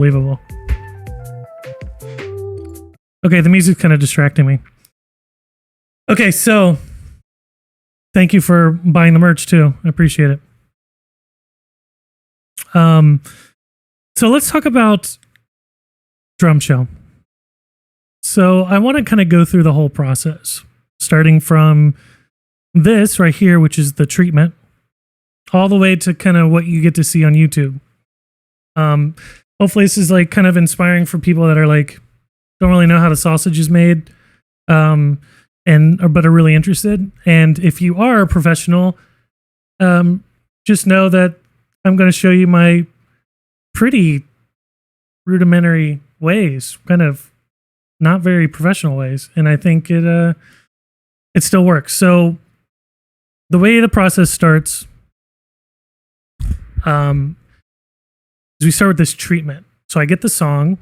Unbelievable. Okay, the music's kind of distracting me. Okay, so thank you for buying the merch too. I appreciate it. So let's talk about drum show. So I want to kind of go through the whole process, starting from this right here, which is the treatment, all the way to kind of what you get to see on YouTube. Hopefully this is like kind of inspiring for people that are like, don't really know how the sausage is made, but are really interested. And if you are a professional, just know that I'm going to show you my pretty rudimentary ways, kind of not very professional ways. And I think it still works. So the way the process starts, is we start with this treatment. So I get the song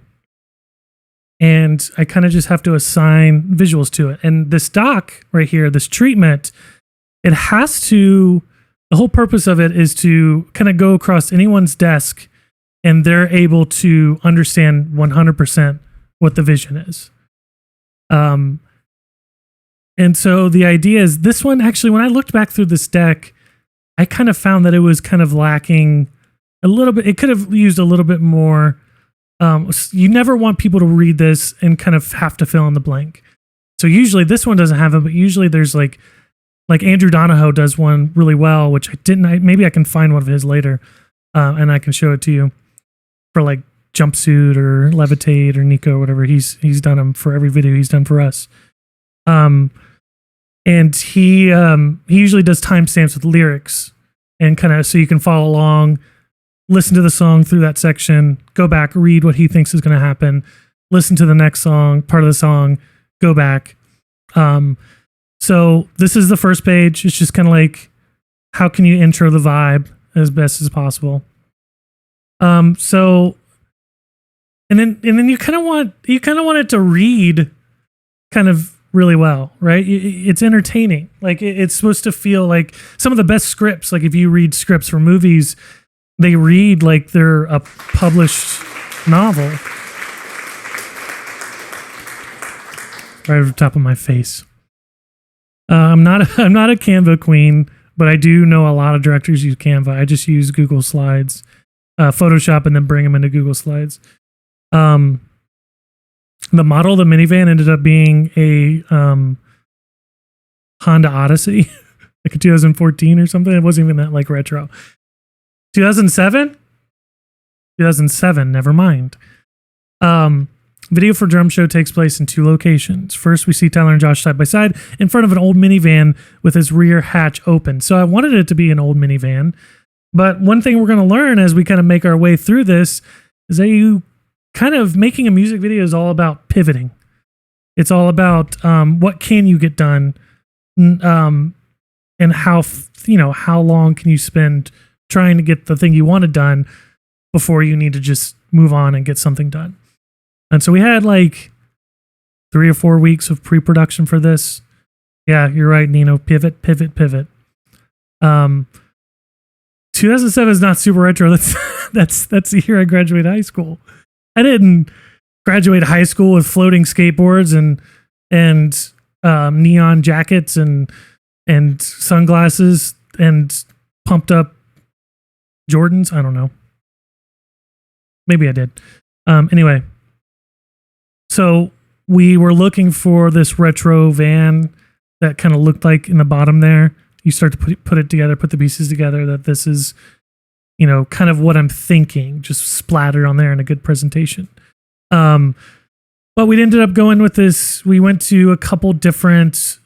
and I kind of just have to assign visuals to it. And this doc right here, this treatment, it has to, the whole purpose of it is to kind of go across anyone's desk and they're able to understand 100% what the vision is. And so the idea is this one, actually, when I looked back through this deck, I kind of found that it was kind of lacking a little bit. It could have used a little bit more. You never want people to read this and kind of have to fill in the blank. So usually this one doesn't have it, but usually there's like Andrew Donahoe does one really well, which I didn't. Maybe I can find one of his later, and I can show it to you for like Jumpsuit or Levitate or Nico or whatever. He's done them for every video he's done for us. And he usually does timestamps with lyrics and kind of so you can follow along, listen to the song through that section, go back, read what he thinks is going to happen, listen to the next song, part of the song, go back. So this is the first page. It's just kind of like, how can you intro the vibe as best as possible? So, and then you kind of want it to read kind of really well, right? It's entertaining. Like it's supposed to feel like some of the best scripts. Like if you read scripts for movies, they read like they're a published novel. Right over the top of my face. I'm not a Canva queen, but I do know a lot of directors use Canva. I just use Google Slides, Photoshop, and then bring them into Google Slides. The model of the minivan ended up being a Honda Odyssey, like a 2014 or something. It wasn't even that like retro. 2007? 2007, never mind. Video for Drum Show takes place in two locations. First, we see Tyler and Josh side by side in front of an old minivan with its rear hatch open. So I wanted it to be an old minivan. But one thing we're going to learn as we kind of make our way through this is that you kind of making a music video is all about pivoting. It's all about what can you get done, and how long can you spend trying to get the thing you wanted done before you need to just move on and get something done. And so we had like 3 or 4 weeks of pre-production for this. Yeah, you're right, Nino. Pivot. 2007 is not super retro. That's the year I graduated high school. I didn't graduate high school with floating skateboards and neon jackets and sunglasses and pumped up Jordans. I don't know. Maybe I did. Anyway, so we were looking for this retro van that kind of looked like in the bottom there. You start to put it together, put the pieces together that this is, kind of what I'm thinking, just splattered on there in a good presentation. But we ended up going with this. We went to a couple different,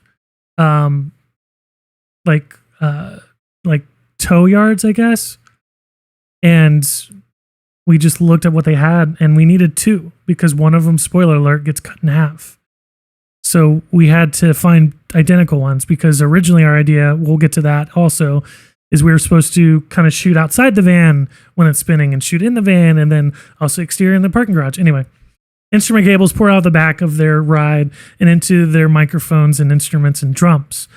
like tow yards, I guess. And we just looked at what they had, and we needed 2 because one of them, spoiler alert, gets cut in half. So we had to find identical ones because originally our idea, we'll get to that also, is we were supposed to kind of shoot outside the van when it's spinning and shoot in the van and then also exterior in the parking garage. Anyway, instrument cables pour out the back of their ride and into their microphones and instruments and drums.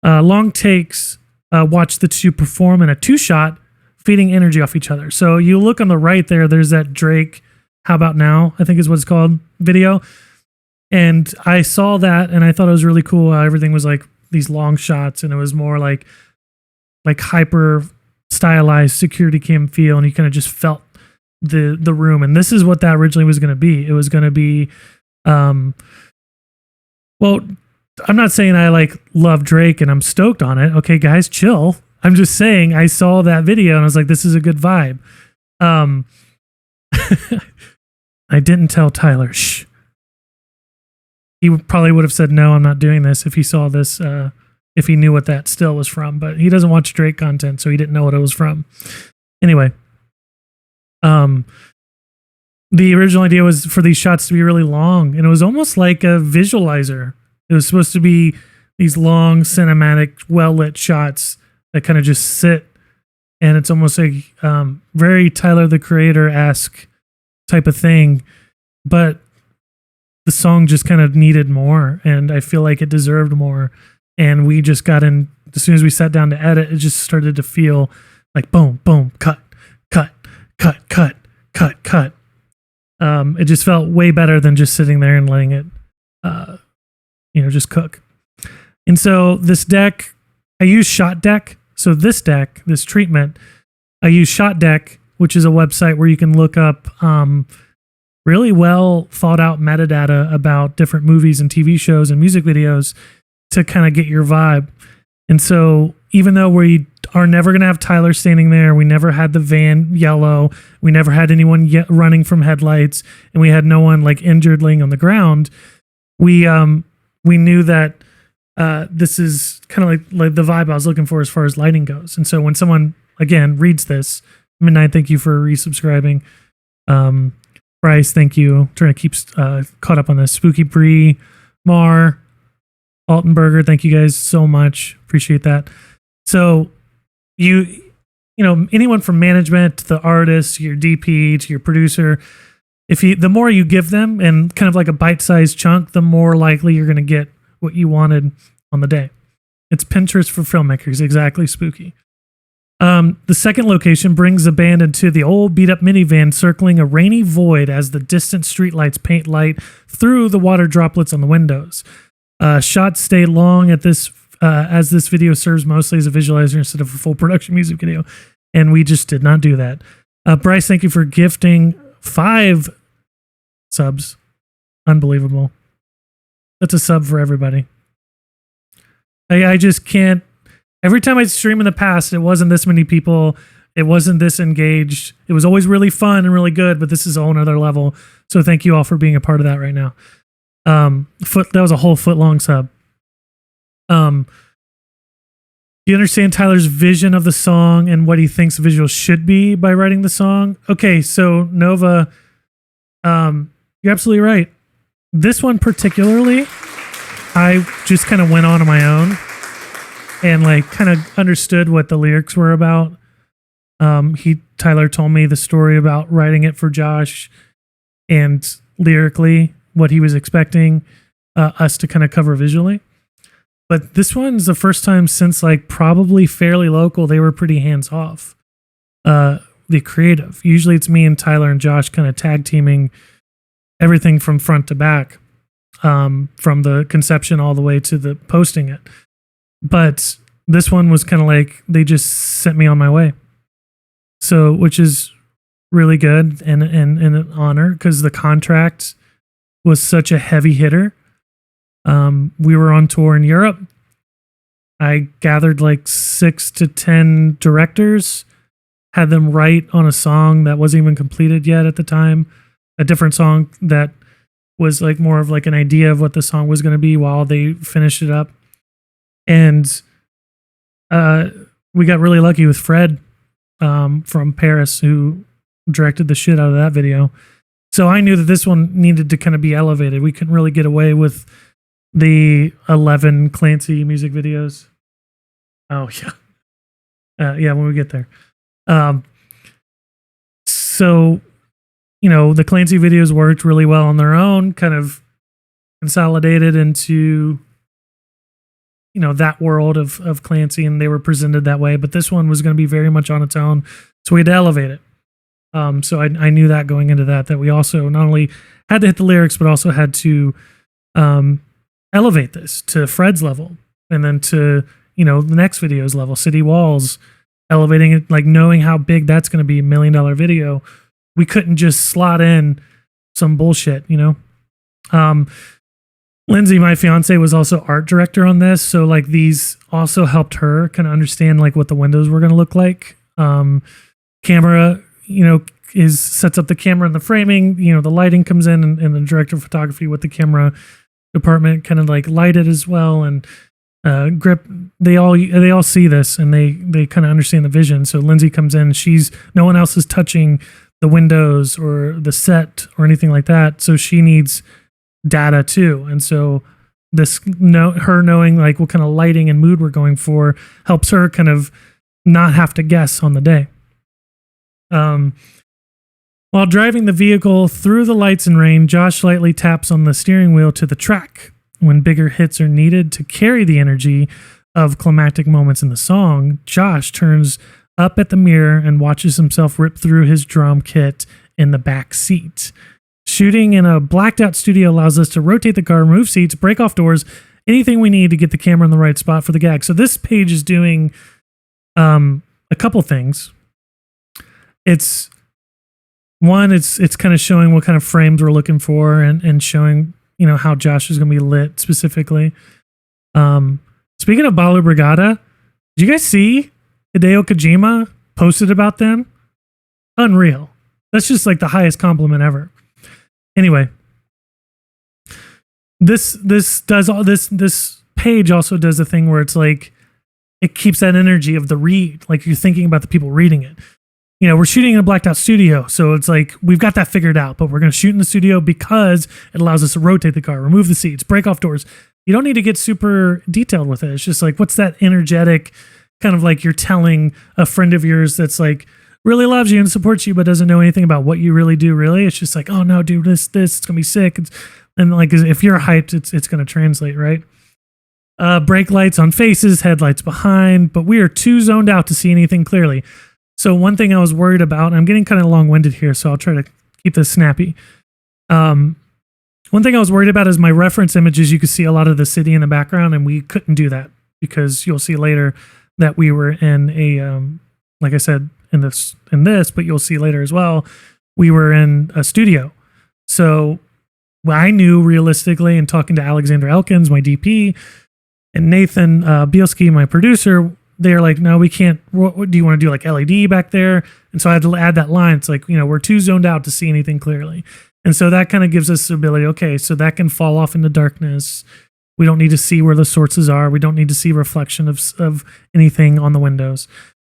Long takes, watch the two perform in a 2-shot, feeding energy off each other. So you look on the right there, there's that Drake How About Now, I think is what it's called, video. And I saw that and I thought it was really cool how everything was like these long shots, and it was more like hyper stylized security cam feel, and you kind of just felt the room. And this is what that originally was going to be. It was going to be well, I'm not saying I like love Drake and I'm stoked on it. Okay, guys, chill. I'm just saying I saw that video and I was like, this is a good vibe. I didn't tell Tyler. Shh. He probably would have said, no, I'm not doing this if he saw this, if he knew what that still was from. But he doesn't watch Drake content, so he didn't know what it was from. Anyway, the original idea was for these shots to be really long, and it was almost like a visualizer. It was supposed to be these long, cinematic, well-lit shots that kind of just sit, and it's almost like very Tyler, the Creator-esque type of thing. But the song just kind of needed more, and I feel like it deserved more. And we just got in, as soon as we sat down to edit, it just started to feel like boom, boom, cut, cut, cut, cut, cut, cut. It just felt way better than just sitting there and letting it, just cook. And so this deck, I use Shot Deck. So this deck, this treatment, I use Shot Deck, which is a website where you can look up really well thought out metadata about different movies and TV shows and music videos to kind of get your vibe. And so even though we are never going to have Tyler standing there, we never had the van yellow, we never had anyone running from headlights, and we had no one like injured laying on the ground, we knew that this is kind of like the vibe I was looking for as far as lighting goes. And so when someone, again, reads this, Midnight, thank you for resubscribing. Bryce, thank you. Trying to keep caught up on this. Spooky Bree, Mar, Altenberger, thank you guys so much. Appreciate that. So anyone from management to the artist, to your DP, to your producer, the more you give them and kind of like a bite-sized chunk, the more likely you're going to get what you wanted on the day. It's Pinterest for filmmakers, exactly, Spooky. The second location brings the band into the old beat-up minivan circling a rainy void as the distant streetlights paint light through the water droplets on the windows. Shots stay long at this as this video serves mostly as a visualizer instead of a full production music video, and we just did not do that. Bryce, thank you for gifting 5 subs. Unbelievable. That's a sub for everybody. I just can't. Every time I stream in the past, it wasn't this many people. It wasn't this engaged. It was always really fun and really good, but this is a whole nother level. So thank you all for being a part of that right now. That was a whole foot-long sub. Do you understand Tyler's vision of the song and what he thinks the visual should be by writing the song? Okay, so Nova, you're absolutely right. This one particularly, I just kind of went on my own and like kind of understood what the lyrics were about. Tyler told me the story about writing it for Josh and lyrically what he was expecting us to kind of cover visually. But this one's the first time since like probably Fairly Local, they were pretty hands off. The creative. Usually it's me and Tyler and Josh kind of tag teaming everything from front to back, from the conception all the way to the posting it. But this one was kind of like they just sent me on my way. So, which is really good and an honor because the contract was such a heavy hitter. We were on tour in Europe. I gathered like 6 to 10 directors, had them write on a song that wasn't even completed yet at the time, a different song that was like more of like an idea of what the song was going to be while they finished it up. And we got really lucky with Fred from Paris, who directed the shit out of that video. So I knew that this one needed to kind of be elevated. We couldn't really get away with the 11 Clancy music videos. Oh, yeah. Yeah, when we get there. So, the Clancy videos worked really well on their own, kind of consolidated into, that world of Clancy, and they were presented that way. But this one was going to be very much on its own. So we had to elevate it. So I knew that going into that we also not only had to hit the lyrics, but also had to elevate this to Fred's level, and then to, the next video's level, City Walls, elevating it, like knowing how big that's going to be, $1 million video. We couldn't just slot in some bullshit, Lindsay, my fiance, was also art director on this. So like these also helped her kind of understand like what the windows were going to look like. Camera, sets up the camera and the framing, the lighting comes in, and the director of photography with the camera department kind of like light it as well. And Grip, they all see this, and they kind of understand the vision. So Lindsay comes in, no one else is touching the windows or the set or anything like that. So she needs data too. And so her knowing like what kind of lighting and mood we're going for helps her kind of not have to guess on the day. While driving the vehicle through the lights and rain, Josh lightly taps on the steering wheel to the track. When bigger hits are needed to carry the energy of climactic moments in the song, Josh turns up at the mirror and watches himself rip through his drum kit in the back seat. Shooting in a blacked out studio allows us to rotate the car, remove seats, break off doors, anything we need to get the camera in the right spot for the gag. So this page is doing a couple things. It's kind of showing what kind of frames we're looking for, and showing, how Josh is going to be lit specifically. Speaking of Balu Brigada, did you guys see Hideo Kojima posted about them? Unreal. That's just like the highest compliment ever. Anyway, this page also does a thing where it's like, it keeps that energy of the read, like you're thinking about the people reading it. We're shooting in a blacked out studio, so it's like we've got that figured out, but we're going to shoot in the studio because it allows us to rotate the car, remove the seats, break off doors. You don't need to get super detailed with it. It's just like, what's that energetic kind of like you're telling a friend of yours that's like really loves you and supports you, but doesn't know anything about what you really do. Really, it's just like, oh no, dude, this it's gonna be sick. And like, if you're hyped, it's gonna translate, right? Brake lights on faces, headlights behind, but we are too zoned out to see anything clearly. So one thing I was worried about, and I'm getting kind of long-winded here, so I'll try to keep this snappy. One thing I was worried about is my reference images. You could see a lot of the city in the background, and we couldn't do that because you'll see later that we were in a, like I said, in this, but you'll see later as well, we were in a studio. So I knew realistically, and talking to Alexander Elkins, my DP, and Nathan Bielski, my producer, they're like, no, we can't. What do you want to do, like LED back there? And so I had to add that line. It's like, we're too zoned out to see anything clearly. And so that kind of gives us the ability, okay, so that can fall off into darkness. We don't need to see where the sources are. We don't need to see reflection of anything on the windows.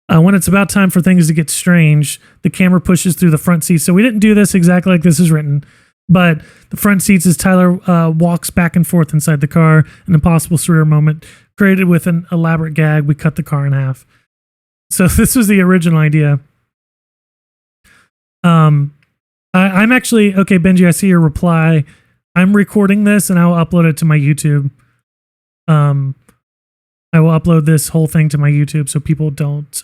When it's about time for things to get strange, the camera pushes through the front seats. So we didn't do this exactly like this is written, but the front seats as Tyler walks back and forth inside the car, an impossible surreal moment created with an elaborate gag. We cut the car in half. So this was the original idea. I'm actually, okay, Benji, I see your reply. I'm recording this and I'll upload it to my YouTube. I will upload this whole thing to my YouTube so people don't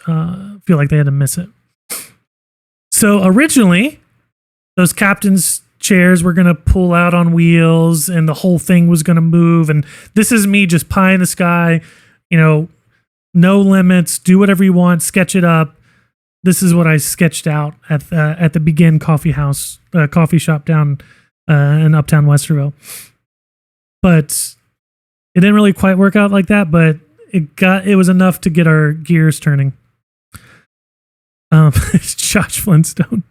feel like they had to miss it. So originally, those captain's chairs were going to pull out on wheels and the whole thing was going to move. And this is me just pie in the sky, no limits, do whatever you want, sketch it up. This is what I sketched out at the Begin coffee shop down in Uptown Westerville. But it didn't really quite work out like that, but it was enough to get our gears turning. Josh Flintstone.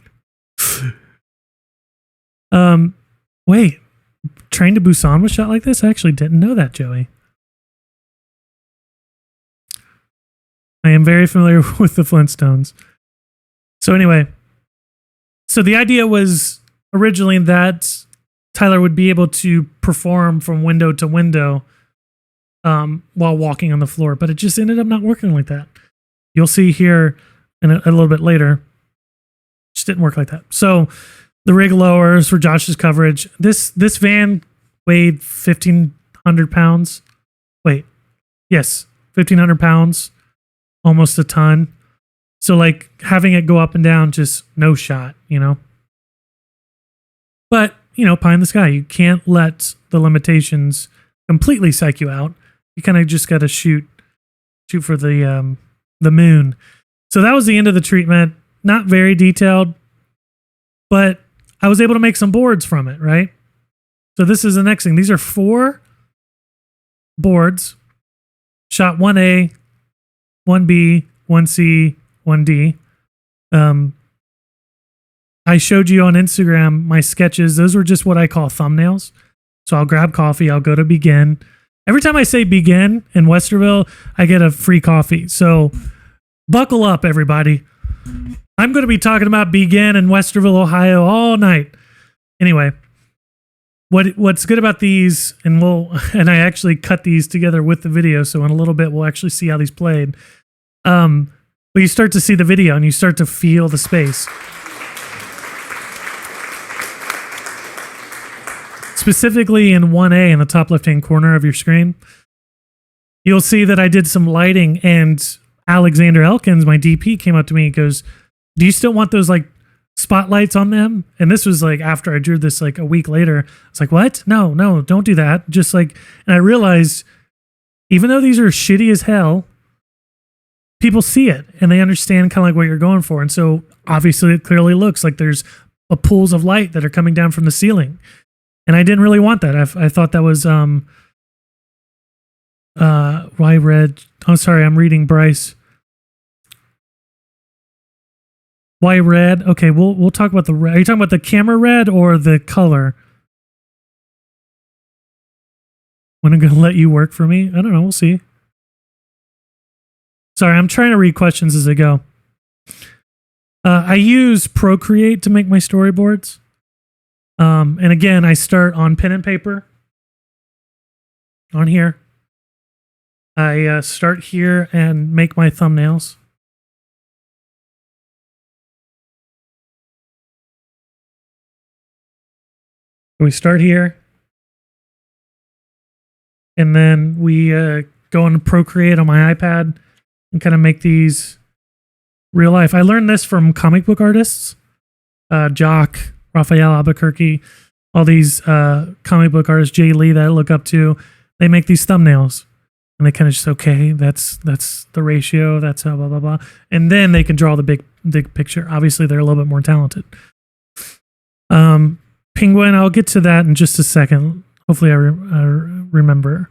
Wait, Train to Busan was shot like this? I actually didn't know that, Joey. I am very familiar with the Flintstones. So anyway, so the idea was originally that Tyler would be able to perform from window to window while walking on the floor, but it just ended up not working like that. You'll see here in a little bit later, it just didn't work like that. So the rig lowers for Josh's coverage. This van weighed 1,500 pounds. Wait, yes, 1,500 pounds, almost a ton. So like having it go up and down, just no shot, you know. But, you know, pie in the sky. You can't let the limitations completely psych you out. You kind of just got to shoot for the moon. So that was the end of the treatment. Not very detailed, but I was able to make some boards from it, right? So this is the next thing. These are 4 boards, shot 1A, 1B, 1C, 1D. I showed you on Instagram my sketches. Those were just what I call thumbnails. So I'll grab coffee. I'll go to Begin. Every time I say Begin in Westerville, I get a free coffee. So buckle up, everybody. I'm going to be talking about Begin in Westerville, Ohio all night. Anyway, what's good about these, and I actually cut these together with the video, so in a little bit we'll actually see how these played. But you start to see the video and you start to feel the space. Specifically in 1A in the top left-hand corner of your screen, you'll see that I did some lighting, and Alexander Elkins, my DP, came up to me and goes, "Do you still want those like spotlights on them?" And this was like after I drew this like a week later. I was like, "What? No, don't do that." Just like, and I realized even though these are shitty as hell, people see it and they understand kind of like what you're going for. And so obviously it clearly looks like there's pools of light that are coming down from the ceiling. And I didn't really want that. I thought that was why red. Oh, sorry, I'm reading Bryce. Why red? Okay, we'll talk about the red. Are you talking about the camera red or the color? When I'm gonna let you work for me? I don't know. We'll see. Sorry, I'm trying to read questions as I go. I use Procreate to make my storyboards. And again, I start on pen and paper. On here. I start here and make my thumbnails. We start here. And then we go into Procreate on my iPad and kind of make these real life. I learned this from comic book artists. Jock, Raphael Albuquerque, all these comic book artists, Jay Lee that I look up to, they make these thumbnails. And they kind of just, okay, that's the ratio, that's how blah, blah, blah. And then they can draw the big picture. Obviously, they're a little bit more talented. Penguin, I'll get to that in just a second. Hopefully I remember.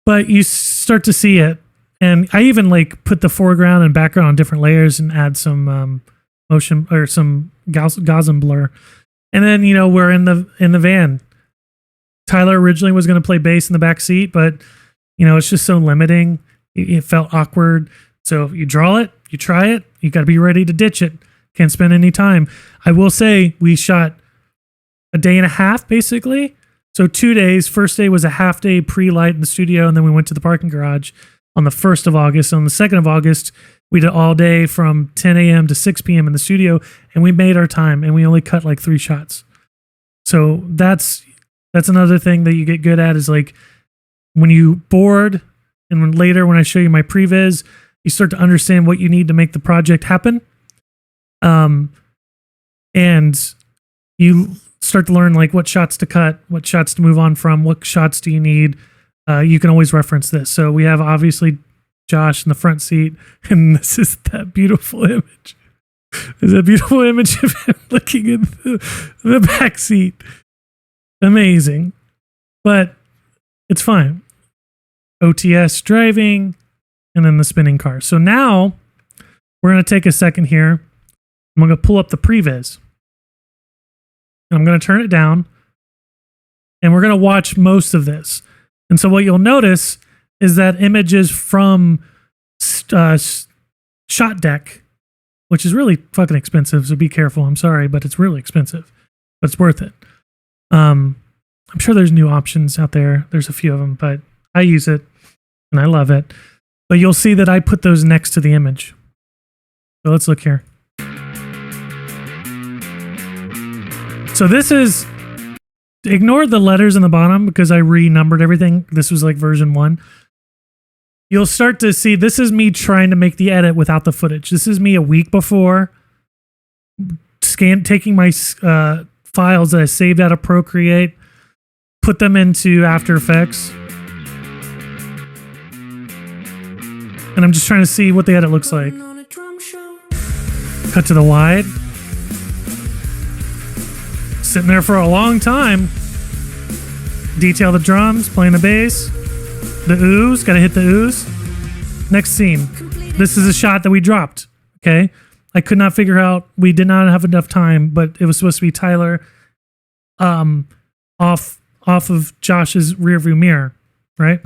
But you start to see it. And I even like put the foreground and background on different layers and add some motion or some Gaussian blur. And then, you know, we're in the van. Tyler originally was going to play bass in the back seat, but you know, it's just so limiting. It felt awkward. So if you draw it, you try it, you got to be ready to ditch it. Can't spend any time. I will say we shot a day and a half basically. So 2 days. First day was a half day pre-light in the studio, and then we went to the parking garage on the 1st of August. On the 2nd of August, we did all day from 10 a.m. to 6 p.m. in the studio, and we made our time, and we only cut like 3 shots. So that's another thing that you get good at is like when you board, and when I show you my previs, you start to understand what you need to make the project happen. And you start to learn like what shots to cut, what shots to move on from, what shots do you need. You can always reference this. So we have obviously Josh in the front seat, and this is that beautiful image. There's a beautiful image of him looking in the back seat. Amazing. But it's fine. OTS driving, and then the spinning car. So now we're going to take a second here. I'm going to pull up the previs. And I'm going to turn it down. And we're going to watch most of this. And so what you'll notice is that images from Shot Deck, which is really fucking expensive, so be careful. I'm sorry, but it's really expensive. But it's worth it. I'm sure there's new options out there. There's a few of them, but I use it and I love it. But you'll see that I put those next to the image. So let's look here. So this is, ignore the letters in the bottom because I renumbered everything. This was like version 1. you'll start to see this is me trying to make the edit without the footage. This is me a week before taking my files that I saved out of Procreate, put them into After Effects. And I'm just trying to see what the edit looks like. Cut to the wide. Sitting there for a long time. Detail the drums, playing the bass. The ooze, gotta hit the ooze. Next scene. This is a shot that we dropped, okay? I could not figure out, we did not have enough time, but it was supposed to be Tyler off of Josh's rearview mirror, right?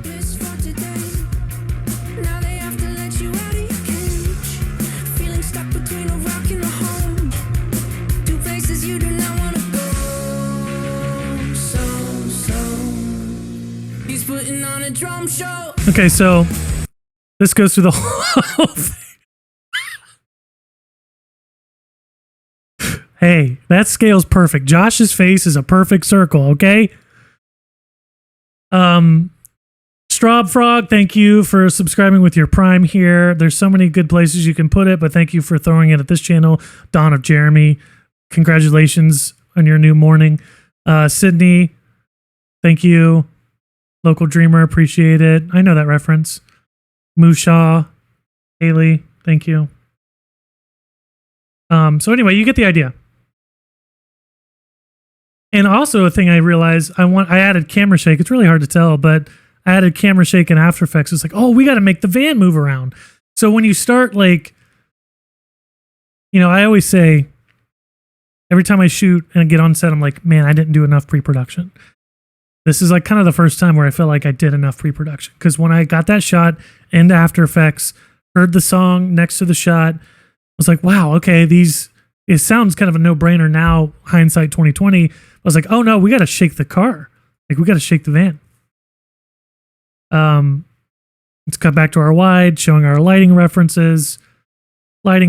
Okay, so this goes through the whole thing. Hey, that scale's perfect. Josh's face is a perfect circle, okay? Straub Frog, thank you for subscribing with your Prime here. There's so many good places you can put it, but thank you for throwing it at this channel. Dawn of Jeremy, congratulations on your new morning. Sydney, thank you. Local Dreamer, appreciate it. I know that reference. Mushaw, Haley, thank you. So anyway, you get the idea. And also a thing I realized, I added camera shake. It's really hard to tell, but I added camera shake in After Effects. It's like, oh, we got to make the van move around. So when you start, like, I always say, every time I shoot and get on set, I'm like, man, I didn't do enough pre-production. This is like kind of the first time where I felt like I did enough pre-production. Because when I got that shot into After Effects, heard the song next to the shot, I was like, wow, okay, it sounds kind of a no-brainer now, hindsight 2020. I was like, oh no, we got to shake the car. Like, we got to shake the van. Let's cut back to our wide, showing our lighting references. I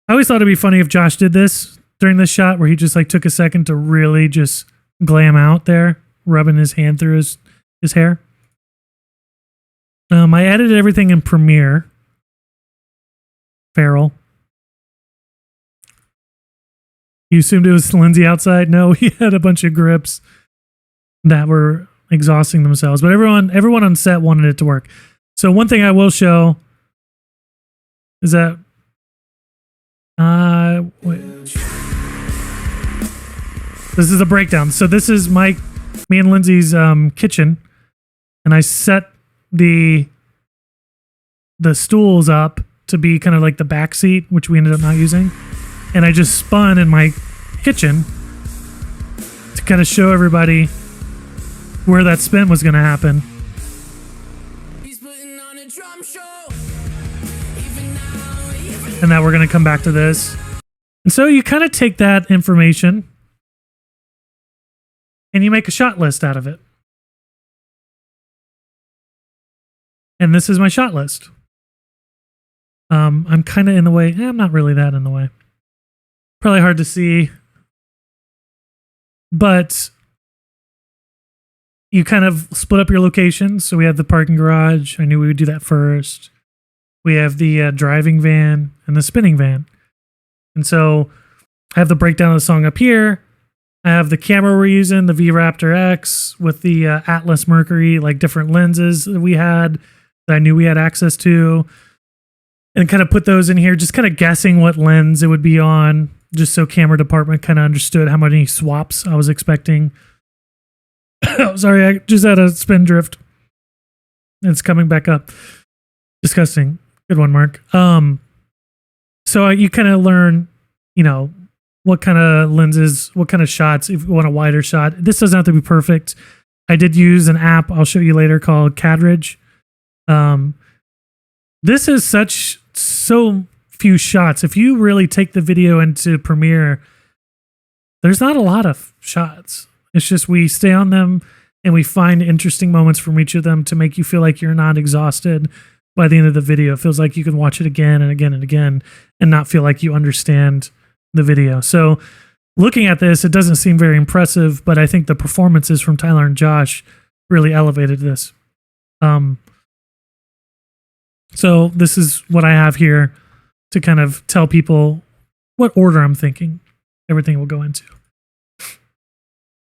always thought it'd be funny if Josh did this during this shot where he just like took a second to really just glam out there, rubbing his hand through his hair. I edited everything in Premiere. Farrell. You assumed it was Lindsay outside? No, he had a bunch of grips that were exhausting themselves. But everyone on set wanted it to work. So one thing I will show is that this is a breakdown. So this is me and Lindsay's kitchen, and I set the stools up to be kind of like the back seat, which we ended up not using. And I just spun in my kitchen to kind of show everybody where that spin was going to happen. And now we're going to come back to this. And so you kind of take that information and you make a shot list out of it. And this is my shot list. I'm kind of in the way. I'm not really that in the way. Probably hard to see. But you kind of split up your locations. So we have the parking garage. I knew we would do that first. We have the driving van and the spinning van. And so I have the breakdown of the song up here. I have the camera we're using, the V-Raptor X with the Atlas Mercury, like different lenses that we had that I knew we had access to. And kind of put those in here, just kind of guessing what lens it would be on, just so camera department kind of understood how many swaps I was expecting. Sorry, I just had a spin drift. It's coming back up. Disgusting. Good one, Mark. So you kind of learn, what kind of lenses, what kind of shots, if you want a wider shot. This doesn't have to be perfect. I did use an app I'll show you later called Cadridge. This is so few shots. If you really take the video into Premiere, there's not a lot of shots. It's just we stay on them and we find interesting moments from each of them to make you feel like you're not exhausted by the end of the video. It feels like you can watch it again and again and again and not feel like you understand the video. So looking at this, it doesn't seem very impressive, but I think the performances from Tyler and Josh really elevated this. So this is what I have here to kind of tell people what order I'm thinking everything will go into.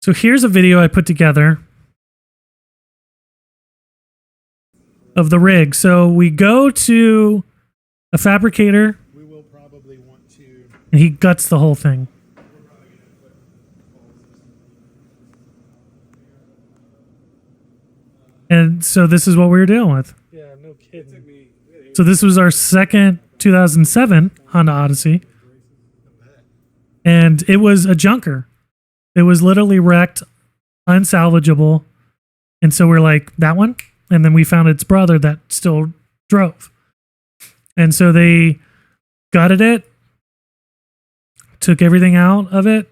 So here's a video I put together of the rig. So we go to a fabricator. We will probably want to. And he guts the whole thing. And so this is what we were dealing with. Yeah, no kidding. So this was our second 2007 Honda Odyssey. And it was a junker. It was literally wrecked, unsalvageable. And so we're like, that one? And then we found its brother that still drove. And so they gutted it, took everything out of it,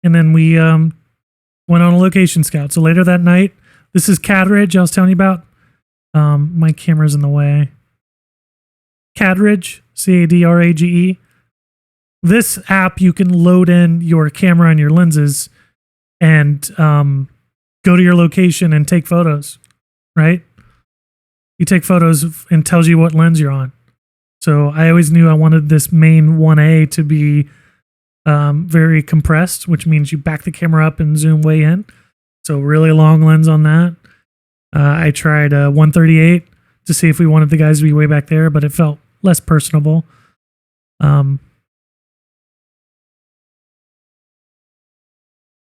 and then we went on a location scout. So later that night, this is Cadridge I was telling you about. My camera's in the way. Cadridge, Cadrage. This app, you can load in your camera and your lenses and go to your location and take photos, right? You take photos and tells you what lens you're on. So I always knew I wanted this main 1A to be very compressed, which means you back the camera up and zoom way in. So really long lens on that. I tried 138 to see if we wanted the guys to be way back there, but it felt less personable.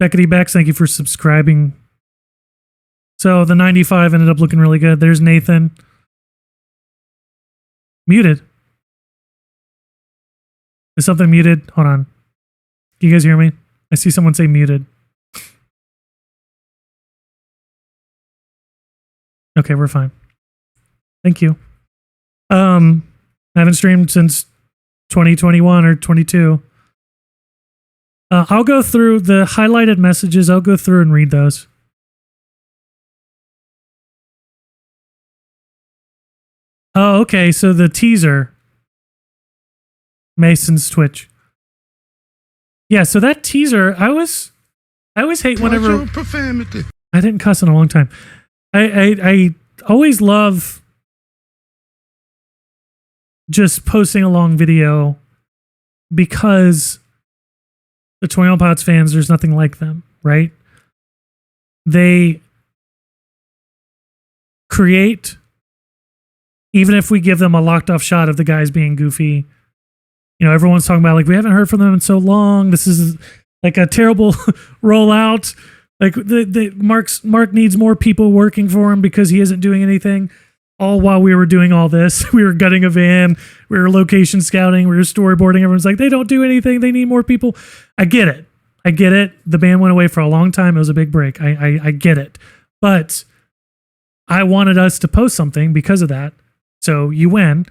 Beckety Becks, thank you for subscribing. So the 95 ended up looking really good. There's Nathan. Muted. Is something muted? Hold on. Can you guys hear me? I see someone say muted. Okay, we're fine. Thank you. I haven't streamed since 2021 or 22. I'll go through the highlighted messages. I'll go through and read those. Oh, okay. So the teaser. Mason's Twitch. Yeah, so that teaser, I always hate whenever profanity. I didn't cuss in a long time. I always love just posting a long video because the 21 Pots fans, there's nothing like them, right? They create, even if we give them a locked off shot of the guys being goofy, you know, everyone's talking about like, we haven't heard from them in so long. This is like a terrible rollout. Like Mark needs more people working for him because he isn't doing anything. All while we were doing all this, we were gutting a van, we were location scouting, we were storyboarding. Everyone's like, they don't do anything. They need more people. I get it. The band went away for a long time. It was a big break. I get it. But I wanted us to post something because of that. So you win.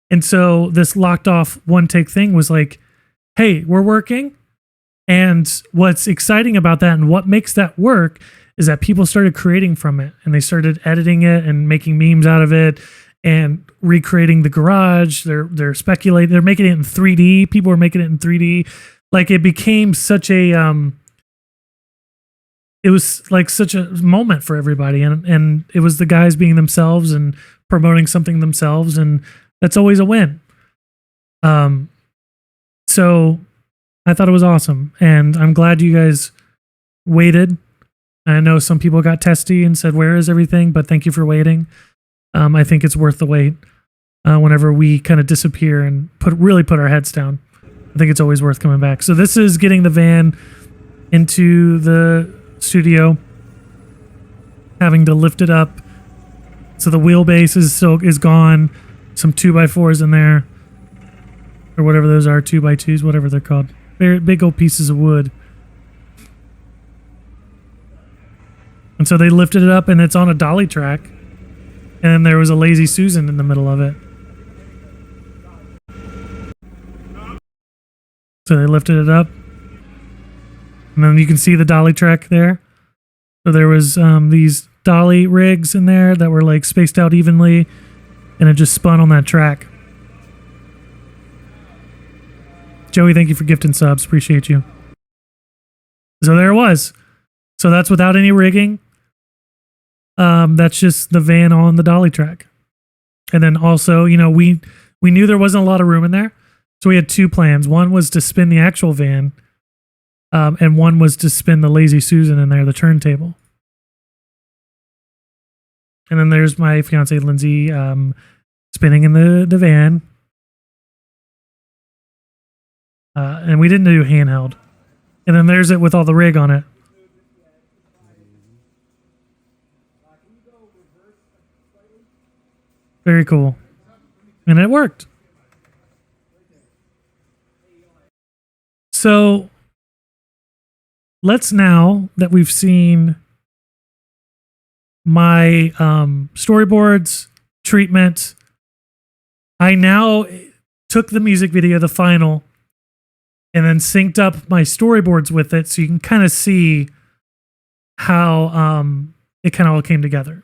And so this locked off one take thing was like, hey, we're working. And what's exciting about that and what makes that work is that people started creating from it and they started editing it and making memes out of it and recreating the garage. They're speculating. They're making it in 3D. People are making it in 3D. Like it became such a, it was like such a moment for everybody. And it was the guys being themselves and promoting something themselves. And that's always a win. So I thought it was awesome. And I'm glad you guys waited. I know some people got testy and said, where is everything? But thank you for waiting. I think it's worth the wait whenever we kind of disappear and really put our heads down. I think it's always worth coming back. So this is getting the van into the studio, having to lift it up. So the wheelbase is gone. Some 2x4s in there, or whatever those are, 2x2s, whatever they're called. Very big old pieces of wood. And so they lifted it up and it's on a dolly track. And then there was a Lazy Susan in the middle of it. So they lifted it up. And then you can see the dolly track there. So there was these dolly rigs in there that were like spaced out evenly. And it just spun on that track. Joey, thank you for gifting subs. Appreciate you. So there it was. So that's without any rigging. That's just the van on the dolly track. And then also, you know, we knew there wasn't a lot of room in there. So we had two plans. One was to spin the actual van, and one was to spin the Lazy Susan in there, the turntable. And then there's my fiance, Lindsay, spinning in the van. And we didn't do handheld. And then there's it with all the rig on it. Very cool. And it worked. So let's, now that we've seen my storyboards, treatment, I now took the music video, the final, and then synced up my storyboards with it so you can kind of see how it kind of all came together.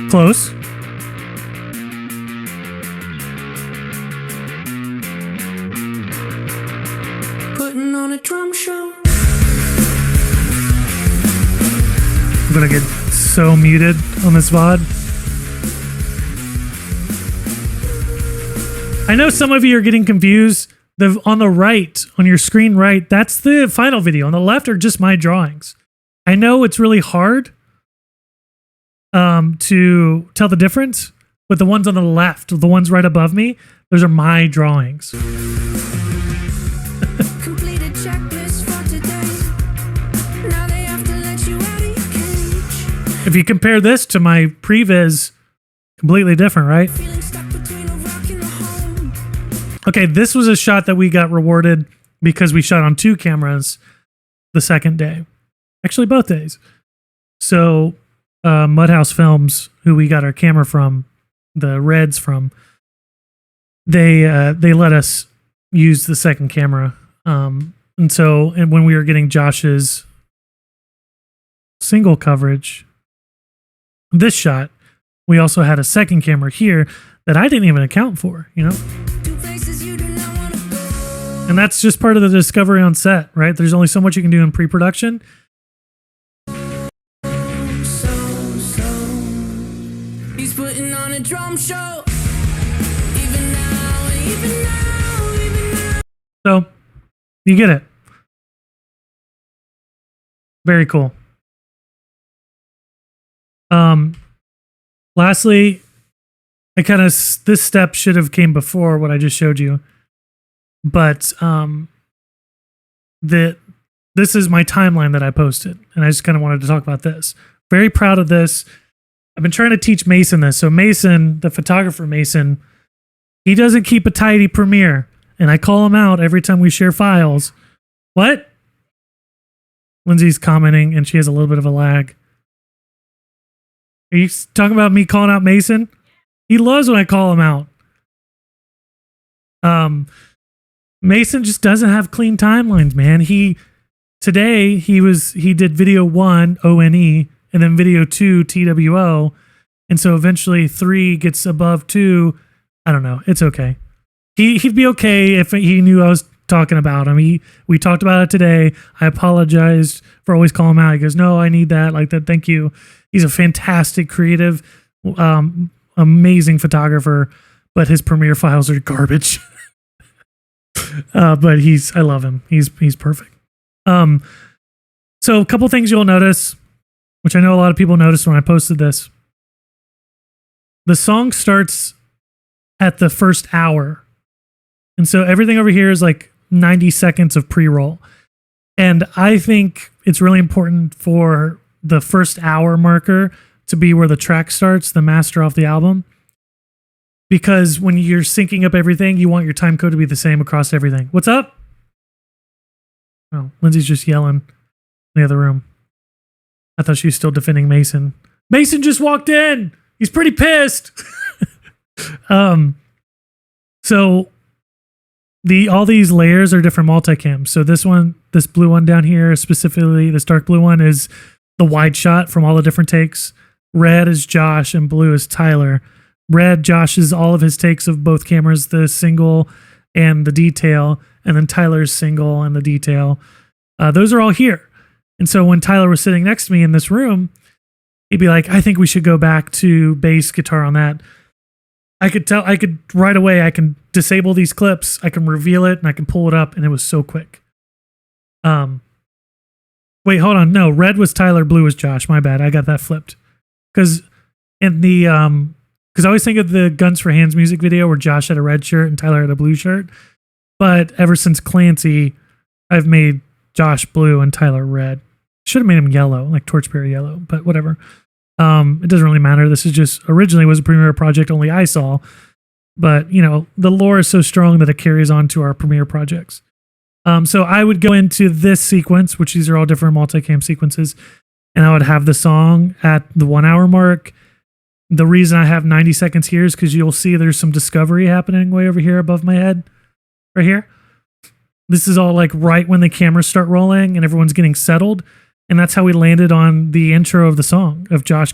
Close. Putting on a drum show. I'm gonna get so muted on this VOD. I know some of you are getting confused. On the right, on your screen right, that's the final video. On the left are just my drawings. I know it's really hard to tell the difference, but the ones on the left, the ones right above me, those are my drawings. Completed checklist for today. Now they have to let you out of your cage. If you compare this to my previs, completely different, right? Feeling stuck between a rock and a home. Okay, this was a shot that we got rewarded because we shot on 2 cameras the second day. Actually, both days. So Mudhouse Films, who we got our camera from, the Reds from, they let us use the second camera. And when we were getting Josh's single coverage, this shot, we also had a second camera here that I didn't even account for, you know? Two places you do not want to go. And that's just part of the discovery on set, right? There's only so much you can do in pre-production. He's putting on a drum show. Even now, even now, even now. So you get it. Very cool. Lastly, this step should have came before what I just showed you, but this is my timeline that I posted, and I just kind of wanted to talk about this. Very proud of this. I've been trying to teach Mason this. So Mason, the photographer Mason, he doesn't keep a tidy Premiere, and I call him out every time we share files. What? Lindsay's commenting, and she has a little bit of a lag. Are you talking about me calling out Mason? He loves when I call him out. Mason just doesn't have clean timelines, man. Today he did video 1 ONE and then video 2 TWO, and so eventually 3 gets above 2. I don't know. It's okay. He'd be okay if he knew I was talking about him. We talked about it today. I apologized for always calling him out. He goes, "No, I need that. Like that. Thank you." He's a fantastic, creative, amazing photographer, but his Premiere files are garbage. But I love him. He's perfect. So a couple things you'll notice, which I know a lot of people noticed when I posted this. The song starts at the first hour. And so everything over here is like 90 seconds of pre-roll. And I think it's really important for the first hour marker to be where the track starts, the master off the album. Because when you're syncing up everything, you want your time code to be the same across everything. What's up? Oh, Lindsay's just yelling in the other room. I thought she was still defending Mason. Mason just walked in. He's pretty pissed. So all these layers are different multicams. So this blue one down here, specifically this dark blue one, is the wide shot from all the different takes. Red is Josh and blue is Tyler. Red, Josh is all of his takes of both cameras, the single and the detail. and then Tyler's single and the detail. Those are all here. And so when Tyler was sitting next to me in this room, he'd be like, I think we should go back to bass guitar on that. I could right away, I can disable these clips, I can reveal it, and I can pull it up, and it was so quick. Wait, hold on. No, red was Tyler, blue was Josh. My bad. I got that flipped. Because in the because I always think of the Guns for Hands music video where Josh had a red shirt and Tyler had a blue shirt. But ever since Clancy, I've made Josh blue and Tyler red. Should have made him yellow, like Torchbearer yellow, but whatever. It doesn't really matter. This is just originally was a Premiere project only I saw. But, you know, the lore is so strong that it carries on to our Premiere projects. So I would go into this sequence, which these are all different multicam sequences, and I would have the song at the 1 hour mark. The reason I have 90 seconds here is because you'll see there's some discovery happening way over here above my head, right here. This is all like right when the cameras start rolling and everyone's getting settled. And that's how we landed on the intro of the song of Josh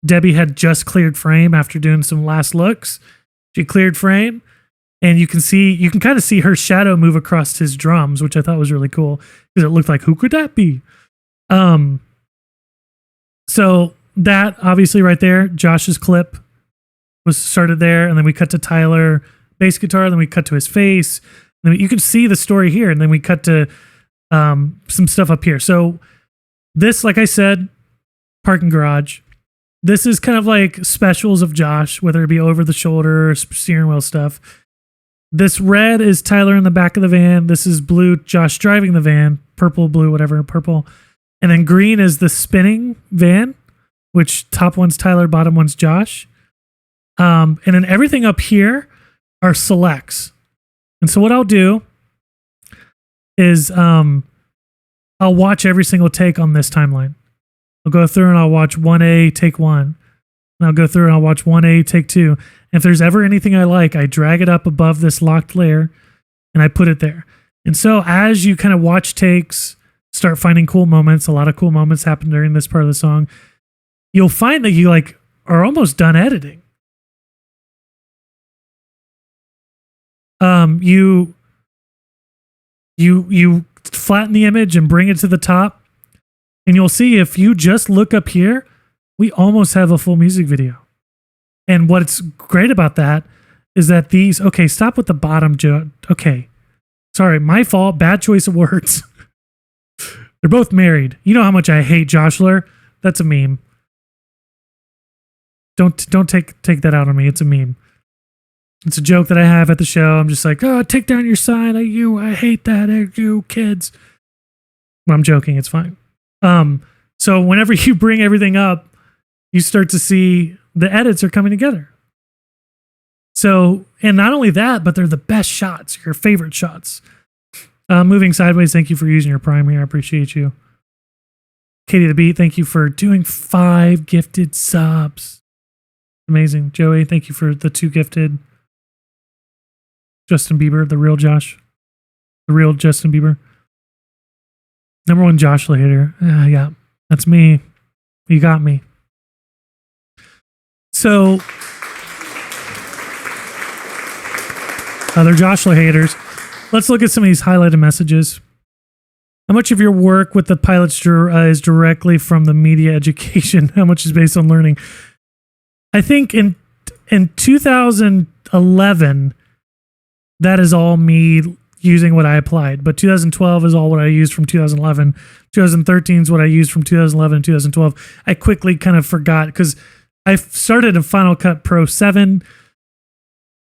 Debbie had just cleared frame after doing some last looks. She cleared frame. And you can kind of see her shadow move across his drums, which I thought was really cool because it looked like, who could that be? So that obviously right there, Josh's clip was started there. And then we cut to Tyler bass guitar. Then we cut to his face. And then you can see the story here. And then we cut to some stuff up here. So this, like I said, parking garage. This is kind of like specials of Josh, whether it be over the shoulder or steering wheel stuff. This red is Tyler in the back of the van. This is blue, Josh driving the van. Purple, blue, whatever, purple. And then green is the spinning van, which top one's Tyler, bottom one's Josh. And then everything up here are selects. And so what I'll do is I'll watch every single take on this timeline. I'll go through and I'll watch 1A, take 1. And I'll go through and I'll watch 1A, take 2. If there's ever anything I like, I drag it up above this locked layer and I put it there. And so as you kind of watch takes, start finding cool moments, a lot of cool moments happen during this part of the song, you'll find that you like are almost done editing. You flatten the image and bring it to the top, and you'll see if you just look up here, we almost have a full music video. And what's great about that is that these, okay, stop with the bottom, Joe. Okay. Sorry, my fault. Bad choice of words. They're both married. You know how much I hate Joshler. That's a meme. Don't take that out on me. It's a meme. It's a joke that I have at the show. I'm just like, oh, take down your sign. I hate that. You kids. Well, I'm joking. It's fine. So whenever you bring everything up, you start to see the edits are coming together. So, and not only that, but they're the best shots, your favorite shots. Moving Sideways, thank you for using your Prime here. I appreciate you. Katie the Beat, thank you for doing 5 gifted subs. Amazing. Joey, thank you for the 2 gifted. Justin Bieber, the real Josh. The real Justin Bieber. Number 1 Joshua hater. Yeah, that's me. You got me. So, other Joshua haters. Let's look at some of these highlighted messages. How much of your work with the pilots is directly from the media education? How much is based on learning? I think in 2011, that is all me using what I applied. But 2012 is all what I used from 2011. 2013 is what I used from 2011 and 2012. I quickly kind of forgot because I started in Final Cut Pro 7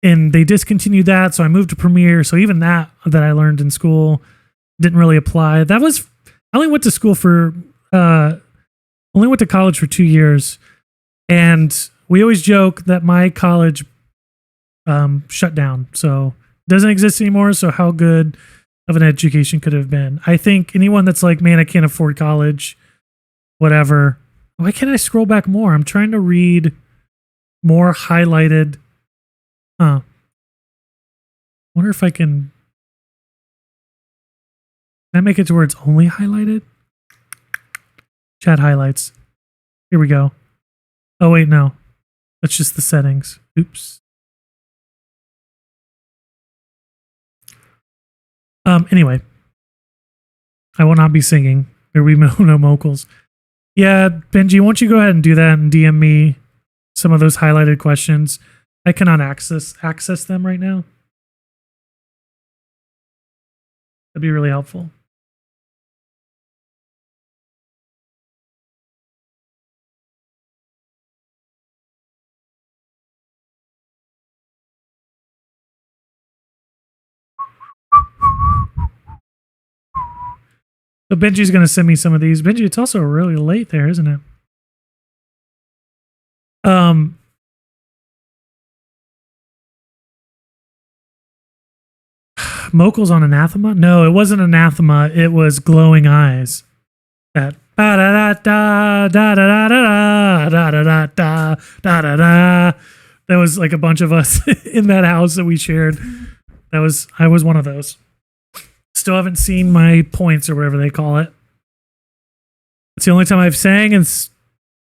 and they discontinued that. So I moved to Premiere. So even that I learned in school didn't really apply. I only went to school only went to college for 2 years. And we always joke that my college shut down. So it doesn't exist anymore. So how good of an education could it have been? I think anyone that's like, man, I can't afford college, whatever. Why can't I scroll back more? I'm trying to read more highlighted. Wonder if I can I make it to where it's only highlighted? Chat highlights. Here we go. Oh, wait, no. That's just the settings. Oops. Anyway, I will not be singing. There will be no vocals. Yeah, Benji, won't you go ahead and do that and DM me some of those highlighted questions? I cannot access them right now. That'd be really helpful. So Benji's going to send me some of these. Benji, it's also really late there, isn't it? Mocals on Anathema? No, it wasn't Anathema. It was Glowing Eyes. That da da da da da da da da da da da da da. There was like a bunch of us in that house that we shared. I was one of those. Still haven't seen my points or whatever they call it. It's the only time I've sang, and it's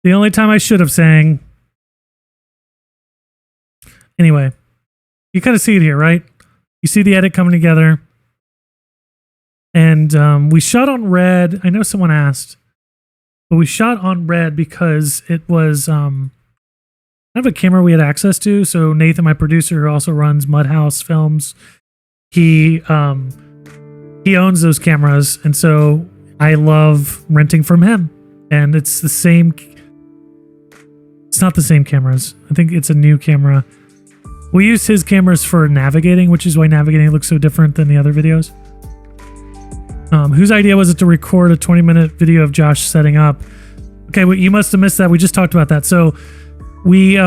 the only time I should have sang. Anyway, you kind of see it here, right? You see the edit coming together. And we shot on red. I know someone asked, but we shot on red because it was kind of a camera we had access to. So Nathan, my producer, who also runs Mudhouse Films, he owns those cameras, and so I love renting from him. And it's the same. It's not the same cameras. I think it's a new camera. We use his cameras for navigating, which is why navigating looks so different than the other videos. Whose idea was it to record a 20-minute video of Josh setting up? Okay, well, you must have missed that. We just talked about that. So we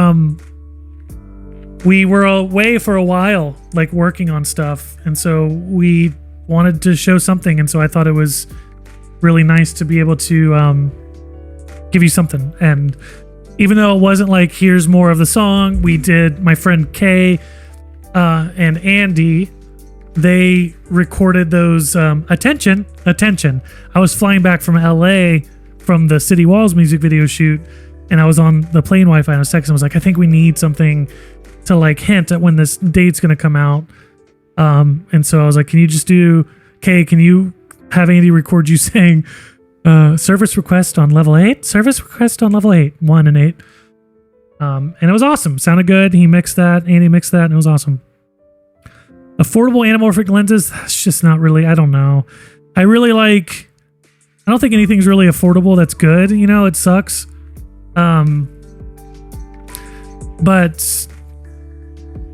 were away for a while, like working on stuff, and so we wanted to show something, and so I thought it was really nice to be able to give you something. And even though it wasn't like here's more of the song, we did, my friend Kay and Andy, they recorded those attention. I was flying back from LA from the City Walls music video shoot, and I was on the plane Wi-Fi, and I was texting. I was like, I think we need something to like hint at when this date's gonna come out. And so I was like, can you just do, Kay, can you have Andy record you saying service request on level 8? Service request on level 8, 1 and 8. And it was awesome. Sounded good. He mixed that. Andy mixed that, and it was awesome. Affordable anamorphic lenses, that's just not really, I don't know. I don't think anything's really affordable that's good. You know, it sucks. But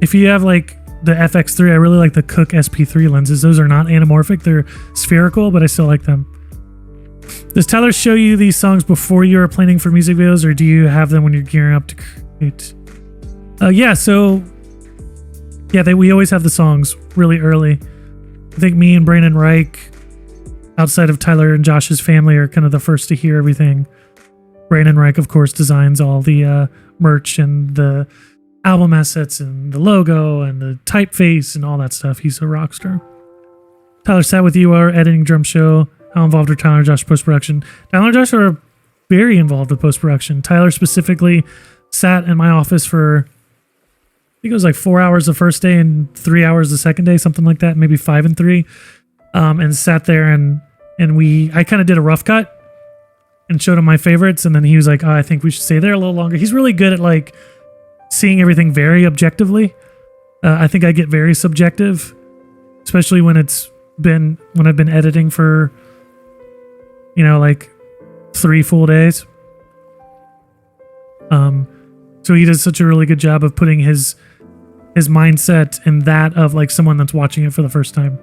if you have like the FX3, I really like the Cooke SP3 lenses. Those are not anamorphic. They're spherical, but I still like them. Does Tyler show you these songs before you are planning for music videos, or do you have them when you're gearing up to create? We always have the songs really early. I think me and Brandon Reich, outside of Tyler and Josh's family, are kind of the first to hear everything. Brandon Reich, of course, designs all the merch and the album assets and the logo and the typeface and all that stuff. He's a rock star. Tyler sat with you our editing drum show. How involved are Tyler and Josh post-production? Tyler and Josh are very involved with post-production. Tyler specifically sat in my office for, I think it was like 4 hours the first day and 3 hours the second day, something like that, maybe 5 and 3, and sat there and I kind of did a rough cut and showed him my favorites, and then he was like, oh, I think we should stay there a little longer. He's really good at like seeing everything very objectively. I think I get very subjective, especially when I've been editing for, like 3 full days. So he does such a really good job of putting his mindset in that of like someone that's watching it for the first time.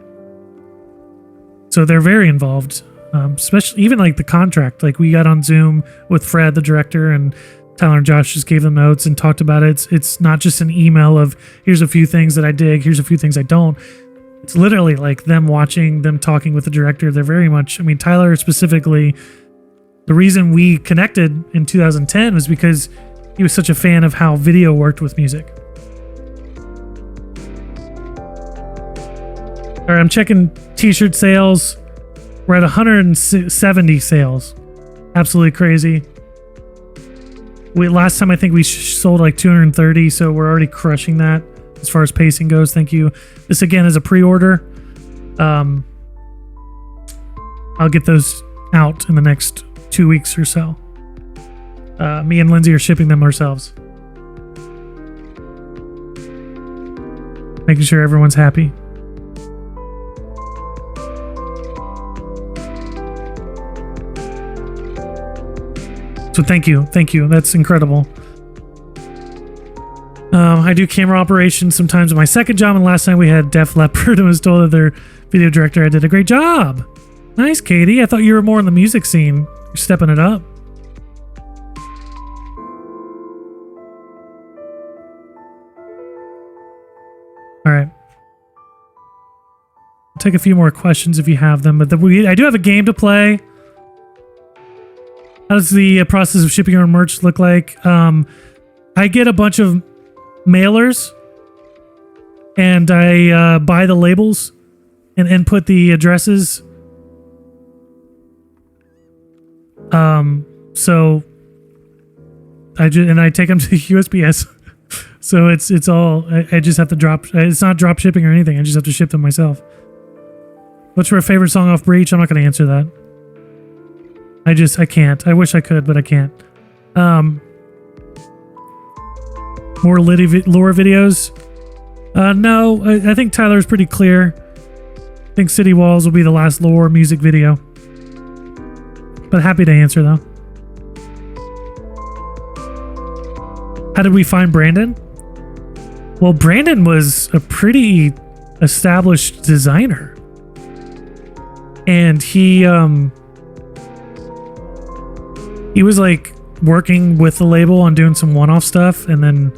So they're very involved, especially even like the contract. Like we got on Zoom with Fred, the director, and Tyler and Josh just gave them notes and talked about it. It's not just an email of here's a few things that I dig, here's a few things I don't. It's literally like them watching, them talking with the director. They're very much, Tyler specifically, the reason we connected in 2010 was because he was such a fan of how video worked with music. All right, I'm checking t-shirt sales. We're at 170 sales. Absolutely crazy. Last time I think we sold like 230, so we're already crushing that as far as pacing goes. Thank you. This again is a pre-order. I'll get those out in the next 2 weeks or so. Me and Lindsay are shipping them ourselves. Making sure everyone's happy. So thank you. That's incredible. I do camera operations sometimes at my second job, and last night we had Def Leppard and was told that their video director I did a great job. Nice, Katie. I thought you were more in the music scene. You're stepping it up. All right. I'll take a few more questions if you have them, but I do have a game to play. How does the process of shipping your merch look like? I get a bunch of mailers and I buy the labels and input the addresses. So I take them to the USPS. So it's all, I just have to it's not drop shipping or anything. I just have to ship them myself. What's your favorite song off Breach? I'm not going to answer that. I can't. I wish I could, but I can't. More lore videos? No, I think Tyler's pretty clear. I think City Walls will be the last lore music video. But happy to answer, though. How did we find Brandon? Well, Brandon was a pretty established designer. And he was like working with the label on doing some one-off stuff, and then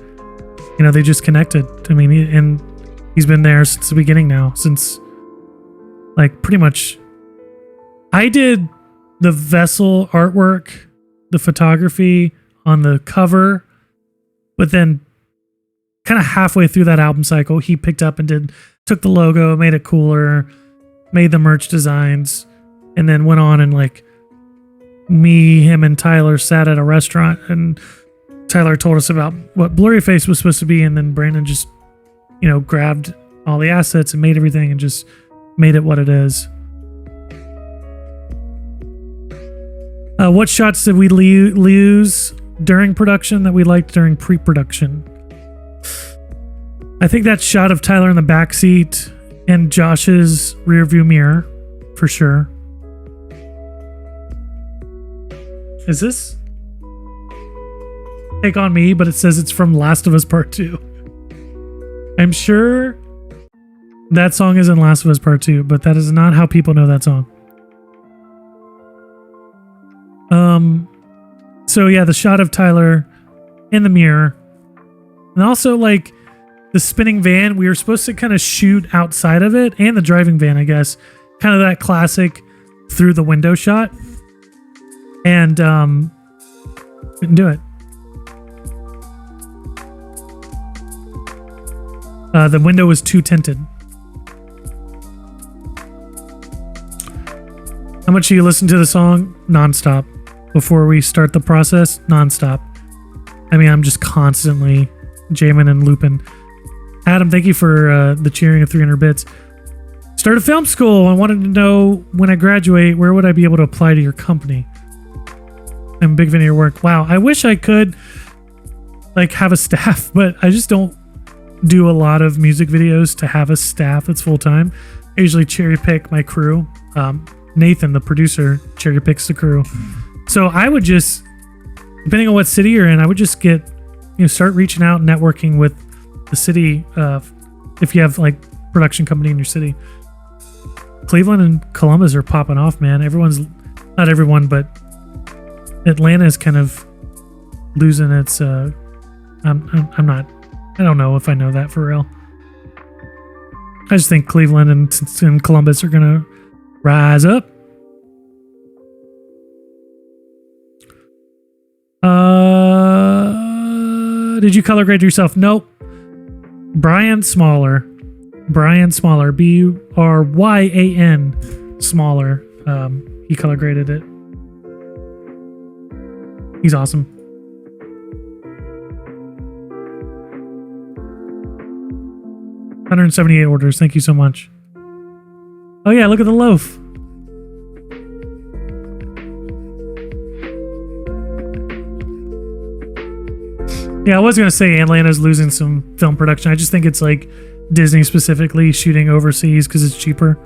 they just connected. I mean, and he's been there since the beginning now, since like pretty much. I did the vessel artwork, the photography on the cover, but then kind of halfway through that album cycle, he picked up and took the logo, made it cooler, made the merch designs, and then went on and like him and Tyler sat at a restaurant and Tyler told us about what Blurry Face was supposed to be, and then Brandon just grabbed all the assets and made everything and just made it what it is. What shots did we lose during production that we liked during pre-production? I think that shot of Tyler in the back seat and Josh's rear view mirror for sure. Is this Take On Me, but it says it's from Last of Us Part 2. I'm sure that song is in Last of Us Part 2, but that is not how people know that song. So yeah, the shot of Tyler in the mirror, and also like the spinning van, we were supposed to kind of shoot outside of it, and the driving van, I guess, kind of that classic through the window shot, and couldn't do it. The window was too tinted. How much do you listen to the song? Nonstop. Before we start the process, nonstop. I mean, I'm just constantly jamming and looping. Adam, thank you for the cheering of 300 bits. Started film school. I wanted to know when I graduate, where would I be able to apply to your company? I'm a big fan of your work. Wow, I wish I could like have a staff, but I just don't do a lot of music videos to have a staff that's full time. I usually cherry pick my crew. Nathan, the producer, cherry picks the crew. So I would just, depending on what city you're in, I would just start reaching out and networking with the city. If you have like production company in your city. Cleveland and Columbus are popping off, man. Not everyone, but Atlanta is kind of losing its, I don't know if I know that for real. I just think Cleveland and Columbus are going to rise up. Did you color grade yourself? Nope. Brian Smaller. Bryan, Smaller. He color graded it. He's awesome. $178 orders. Thank you so much. Oh yeah, look at the loaf. Yeah, I was gonna say Atlanta's losing some film production. I just think it's like Disney specifically shooting overseas because it's cheaper.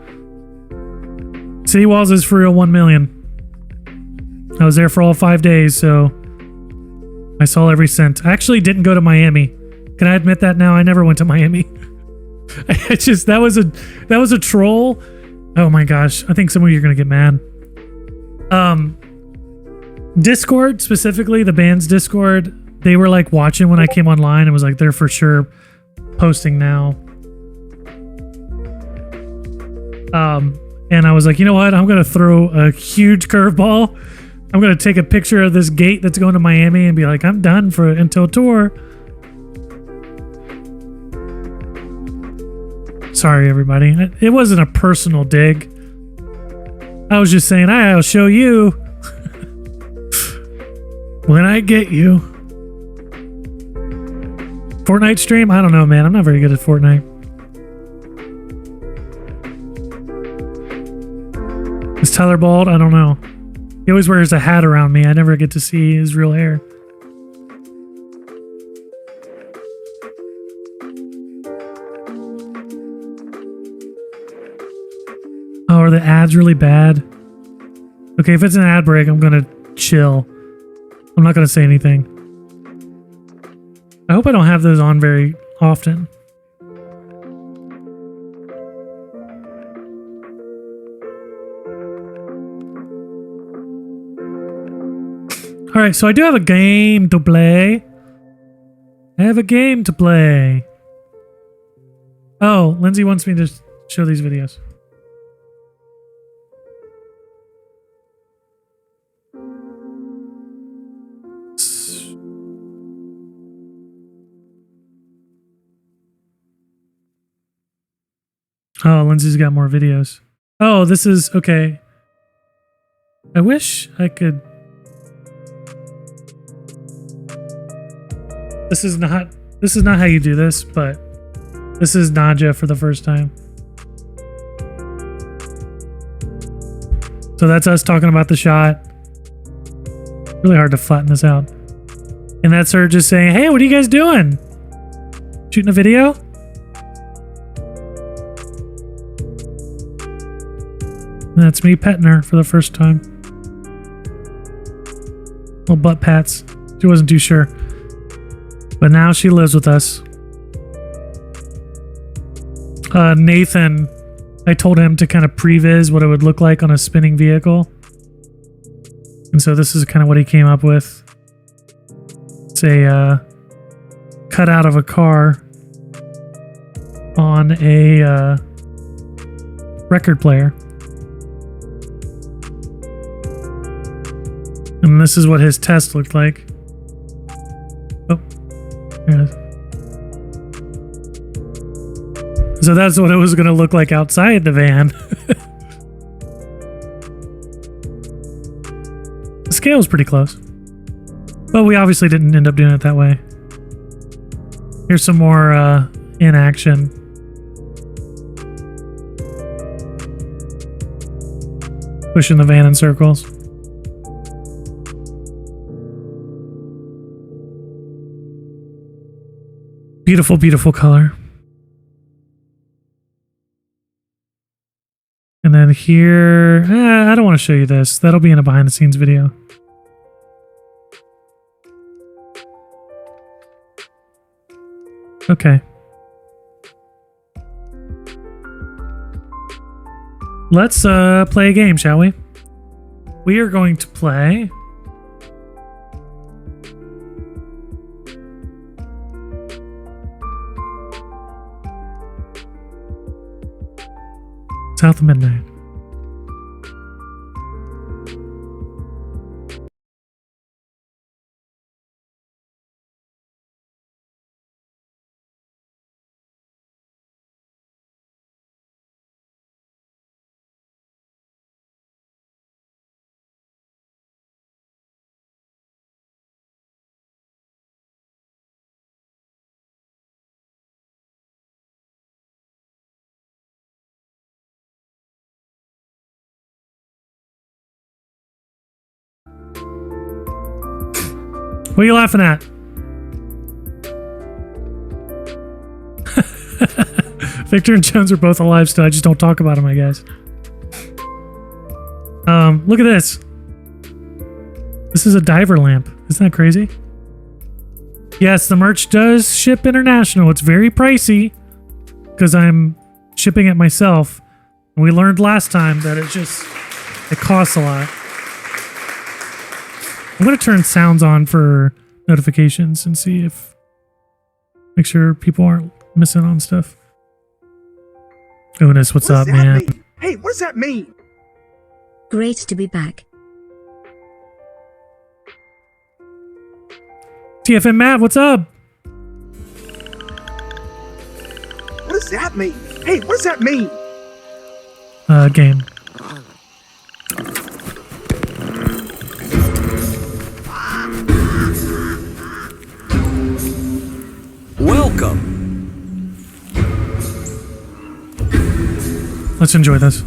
City Walls is for real 1 million. I was there for all 5 days, so I saw every cent. I actually didn't go to Miami. Can I admit that now? I never went to Miami. It's just that was a troll. Oh my gosh. I think some of you are gonna get mad. Discord, specifically the band's Discord, they were like watching when I came online and was like, they're for sure posting now. And I was like, you know what? I'm gonna throw a huge curveball. I'm gonna take a picture of this gate that's going to Miami and be like, I'm done until tour. Sorry, everybody. It wasn't a personal dig. I was just saying, I'll show you when I get you. Fortnite stream? I don't know, man. I'm not very good at Fortnite. Is Tyler bald? I don't know. He always wears a hat around me. I never get to see his real hair. Oh, are the ads really bad? Okay, if it's an ad break, I'm gonna chill. I'm not gonna say anything. I hope I don't have those on very often. All right, so I do have a game to play. I have a game to play. Oh, Lindsay wants me to show these videos. Oh, Lindsay's got more videos. Oh, this is okay. I wish I could. This is not how you do this, but this is Nadja for the first time. So that's us talking about the shot. Really hard to flatten this out. And that's her just saying, hey, what are you guys doing? Shooting a video? And that's me petting her for the first time. Little butt pats. She wasn't too sure. But now she lives with us. Nathan, I told him to kind of previs what it would look like on a spinning vehicle. And so this is kind of what he came up with. It's a cutout of a car on a record player. And this is what his test looked like. Oh, there it is. So that's what it was going to look like outside the van. The scale was pretty close. But we obviously didn't end up doing it that way. Here's some more in action. Pushing the van in circles. Beautiful, beautiful color. And then here, I don't want to show you this. That'll be in a behind the scenes video. Okay. Let's play a game, shall we? We are going to play South of Midnight. What are you laughing at? Victor and Jones are both alive still. I just don't talk about them, I guess. Look at this. This is a diver lamp. Isn't that crazy? Yes, the merch does ship international. It's very pricey because I'm shipping it myself. And we learned last time that it costs a lot. I'm going to turn sounds on for notifications and see if, make sure people aren't missing on stuff. Unis, what's up, man? Mean? Hey, what does that mean? Great to be back. TFM Matt, what's up? What does that mean? Hey, what does that mean? Game. Welcome. Let's enjoy this.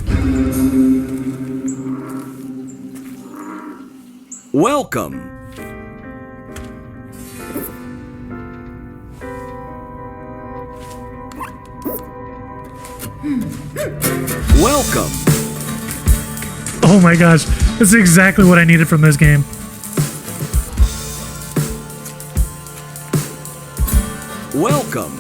Welcome. Welcome. Oh my gosh, this is exactly what I needed from this game. Welcome.